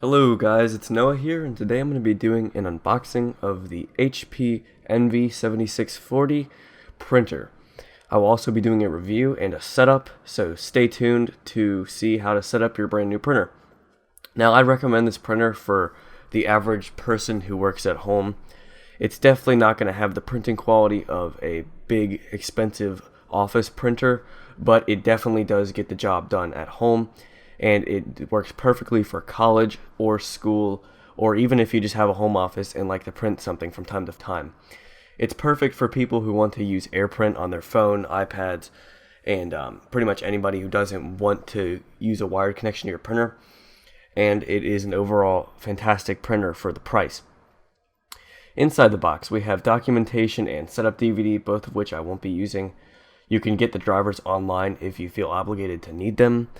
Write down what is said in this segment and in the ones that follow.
Hello guys, it's Noah here, and today I'm going to be doing an unboxing of the HP Envy 7640 printer. I will also be doing a review and a setup, so stay tuned to see how to set up your brand new printer. Now, I recommend this printer for the average person who works at home. It's definitely not going to have the printing quality of a big, expensive office printer, but it definitely does get the job done at home. And it works perfectly for college or school, or even if you just have a home office and like to print something from time to time. It's perfect for people who want to use AirPrint on their phone, iPads, and pretty much anybody who doesn't want to use a wired connection to your printer. And it is an overall fantastic printer for the price. Inside the box, we have documentation and setup DVD, both of which I won't be using. You can get the drivers online if you feel obligated to need them.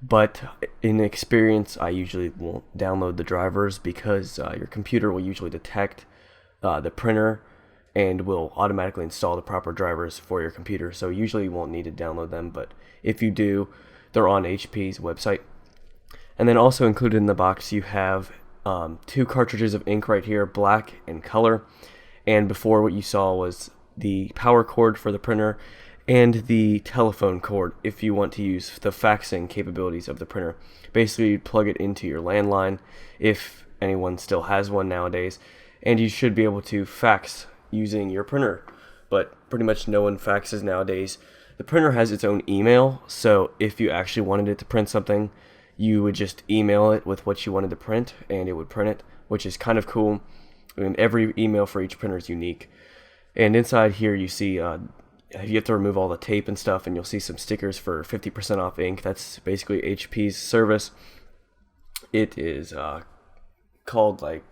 But in experience, I usually won't download the drivers because your computer will usually detect the printer and will automatically install the proper drivers for your computer. So usually you won't need to download them, but if you do, they're on HP's website. And then also included in the box, you have two cartridges of ink right here, black and color. And before, what you saw was the power cord for the printer and the telephone cord if you want to use the faxing capabilities of the printer. Basically, you plug it into your landline if anyone still has one nowadays, and you should be able to fax using your printer. But pretty much no one faxes nowadays. The printer has its own email, so if you actually wanted it to print something, you would just email it with what you wanted to print, and it would print it, which is kind of cool. And every email for each printer is unique. And inside here you see you have to remove all the tape and stuff, and you'll see some stickers for 50% off ink. That's basically HP's service. It is called, like,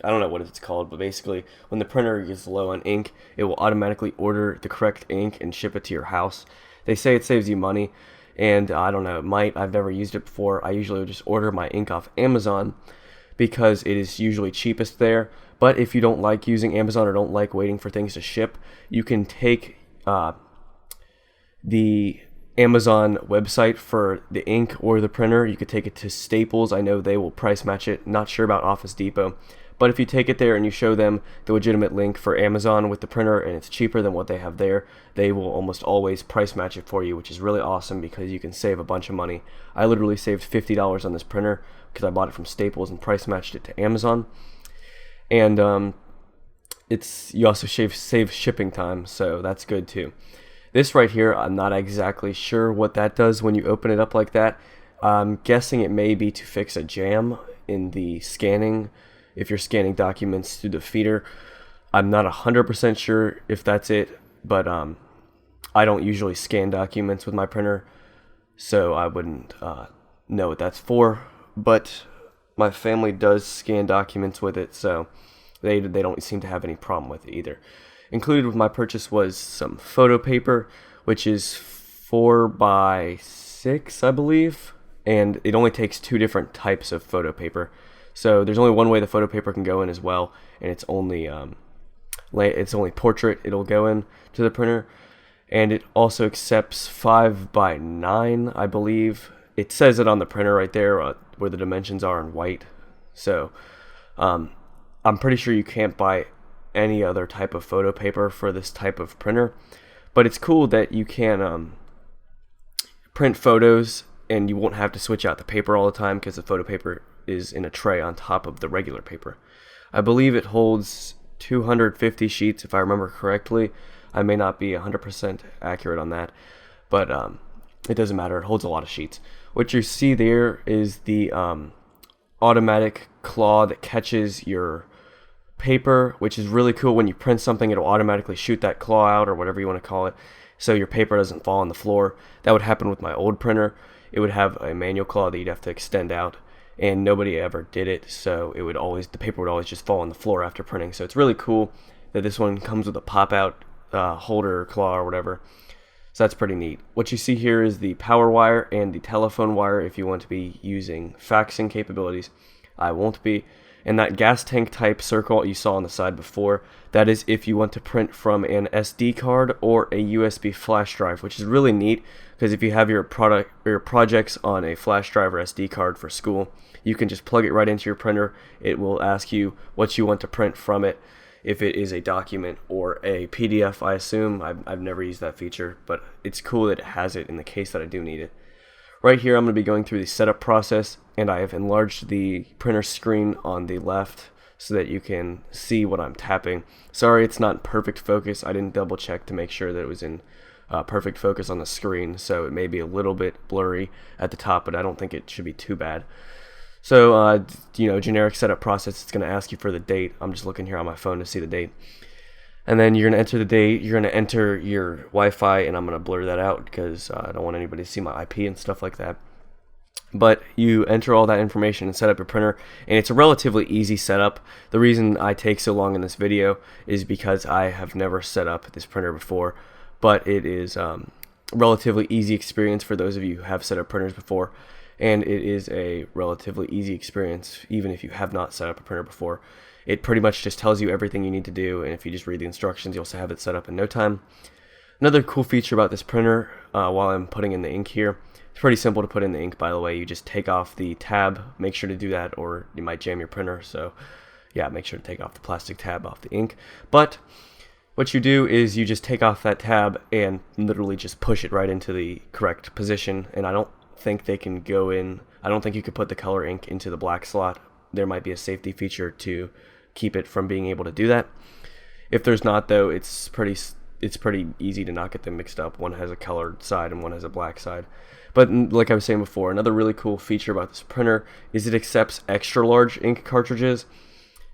I don't know what it's called, but basically when the printer gets low on ink, it will automatically order the correct ink and ship it to your house. They say it saves you money, and I don't know, it might. I've never used it before. I usually just order my ink off Amazon because it is usually cheapest there. But if you don't like using Amazon or don't like waiting for things to ship, you can take the Amazon website for the ink or the printer. You could take it to Staples. I know they will price match it. Not sure about Office Depot. But if you take it there and you show them the legitimate link for Amazon with the printer and it's cheaper than what they have there, they will almost always price match it for you, which is really awesome because you can save a bunch of money. I literally saved $50 on this printer because I bought it from Staples and price matched it to Amazon. And you also save shipping time, so that's good too. This right here, I'm not exactly sure what that does when you open it up like that. I'm guessing it may be to fix a jam in the scanning, if you're scanning documents through the feeder. I'm not 100% sure if that's it, but I don't usually scan documents with my printer, so I wouldn't know what that's for. But my family does scan documents with it, so they don't seem to have any problem with it either. Included with my purchase was some photo paper, which is 4x6, I believe, and it only takes two different types of photo paper. So there's only one way the photo paper can go in as well, and it's only portrait it'll go in to the printer, and it also accepts 5x9, I believe. It says it on the printer right there where the dimensions are in white. So I'm pretty sure you can't buy any other type of photo paper for this type of printer, but it's cool that you can print photos and you won't have to switch out the paper all the time because the photo paper is in a tray on top of the regular paper. I believe it holds 250 sheets if I remember correctly. I may not be 100% accurate on that, but it doesn't matter. It holds a lot of sheets. What you see there is the automatic claw that catches your paper, which is really cool. When you print something, it'll automatically shoot that claw out, or whatever you want to call it, so your paper doesn't fall on the floor. That would happen with my old printer. It would have a manual claw that you'd have to extend out, and nobody ever did it, so the paper would always just fall on the floor after printing. So it's really cool that this one comes with a pop-out holder claw or whatever. So that's pretty neat. What you see here is the power wire and the telephone wire if you want to be using faxing capabilities. I won't be. And that gas tank type circle you saw on the side before, that is if you want to print from an SD card or a USB flash drive, which is really neat because if you have your projects on a flash drive or SD card for school, you can just plug it right into your printer. It will ask you what you want to print from it, if it is a document or a PDF, I assume. I've never used that feature, but it's cool that it has it in the case that I do need it. Right here, I'm going to be going through the setup process, and I have enlarged the printer screen on the left so that you can see what I'm tapping. Sorry, it's not in perfect focus. I didn't double check to make sure that it was in perfect focus on the screen, so it may be a little bit blurry at the top, but I don't think it should be too bad. So, generic setup process, it's going to ask you for the date. I'm just looking here on my phone to see the date. And then you're going to enter the date, you're going to enter your Wi-Fi, and I'm going to blur that out because I don't want anybody to see my IP and stuff like that. But you enter all that information and set up your printer, and it's a relatively easy setup. The reason I take so long in this video is because I have never set up this printer before, but it is a relatively easy experience for those of you who have set up printers before, and it is a relatively easy experience even if you have not set up a printer before. It pretty much just tells you everything you need to do, and if you just read the instructions, you'll have it set up in no time. Another cool feature about this printer, while I'm putting in the ink here, it's pretty simple to put in the ink, by the way. You just take off the tab. Make sure to do that or you might jam your printer, so yeah, make sure to take off the plastic tab off the ink. But what you do is you just take off that tab and literally just push it right into the correct position, and I don't think they can go in. I don't think you could put the color ink into the black slot. There might be a safety feature to keep it from being able to do that. If there's not, though, it's pretty easy to not get them mixed up. One has a colored side and one has a black side. But like I was saying before, another really cool feature about this printer is it accepts extra large ink cartridges.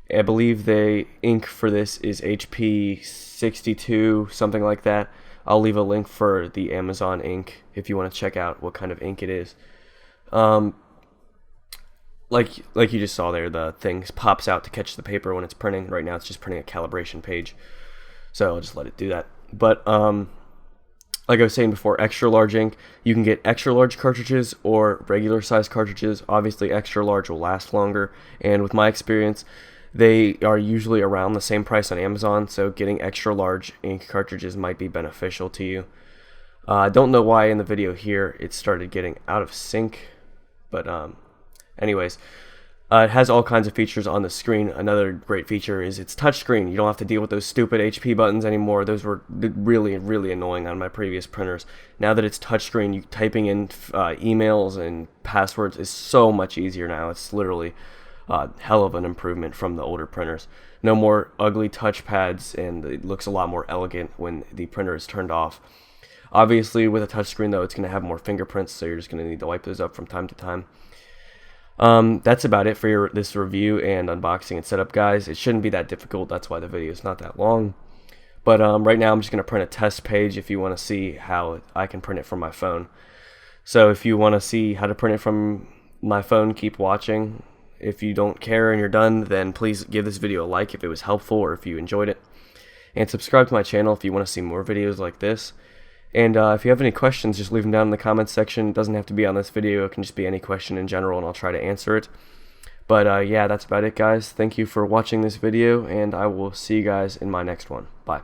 I believe the ink for this is HP 62, something like that. I'll leave a link for the Amazon ink if you want to check out what kind of ink it is. Like you just saw there, the thing pops out to catch the paper when it's printing. Right now it's just printing a calibration page, so I'll just let it do that. But like I was saying before, extra large ink, you can get extra large cartridges or regular size cartridges. Obviously extra large will last longer, and with my experience, they are usually around the same price on Amazon, so getting extra large ink cartridges might be beneficial to you. I don't know why in the video here it started getting out of sync, but anyways, it has all kinds of features on the screen. Another great feature is it's touchscreen. You don't have to deal with those stupid HP buttons anymore. Those were really, really annoying on my previous printers. Now that it's touchscreen, typing in emails and passwords is so much easier now. It's literally hell of an improvement from the older printers. No more ugly touchpads, and it looks a lot more elegant when the printer is turned off. Obviously, with a touchscreen, though, it's going to have more fingerprints, so you're just going to need to wipe those up from time to time. That's about it for this review and unboxing and setup, guys. It shouldn't be that difficult. That's why the video is not that long. But right now I'm just going to print a test page if you want to see how I can print it from my phone. So if you want to see how to print it from my phone, keep watching. If you don't care and you're done, then please give this video a like if it was helpful or if you enjoyed it. And subscribe to my channel if you want to see more videos like this. And if you have any questions, just leave them down in the comments section. It doesn't have to be on this video. It can just be any question in general, and I'll try to answer it. But yeah, that's about it, guys. Thank you for watching this video, and I will see you guys in my next one. Bye.